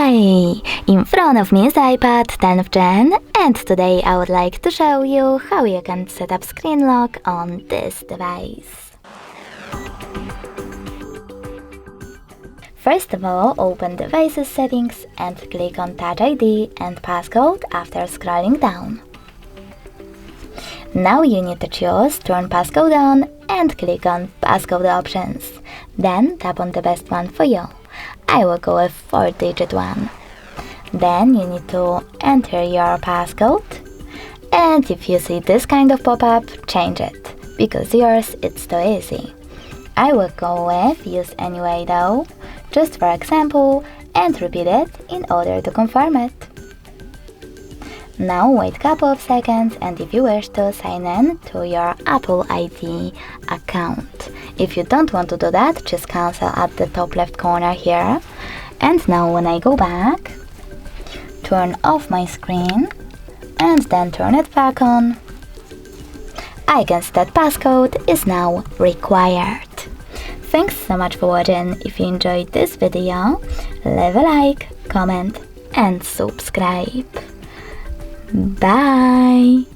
Hi! In front of me is iPad 10th Gen, and today I would like to show you how you can set up screen lock on this device. First of all, open Devices Settings and click on Touch ID and Passcode after scrolling down. Now you need to choose Turn Passcode on and click on Passcode Options. Then tap on the best one for you. I will go with 4-digit one. Then you need to enter your passcode, and if you see this kind of pop-up, change it, because yours it's too easy. I will go with Use Anyway though, just for example, and repeat it in order to confirm it. Now wait a couple of seconds, and if you wish to sign in to your Apple ID account. If you don't want to do that, just cancel at the top left corner here. And now when I go back, turn off my screen and then turn it back on, I can see that passcode is now required. Thanks so much for watching. If you enjoyed this video, leave a like, comment and subscribe. Bye!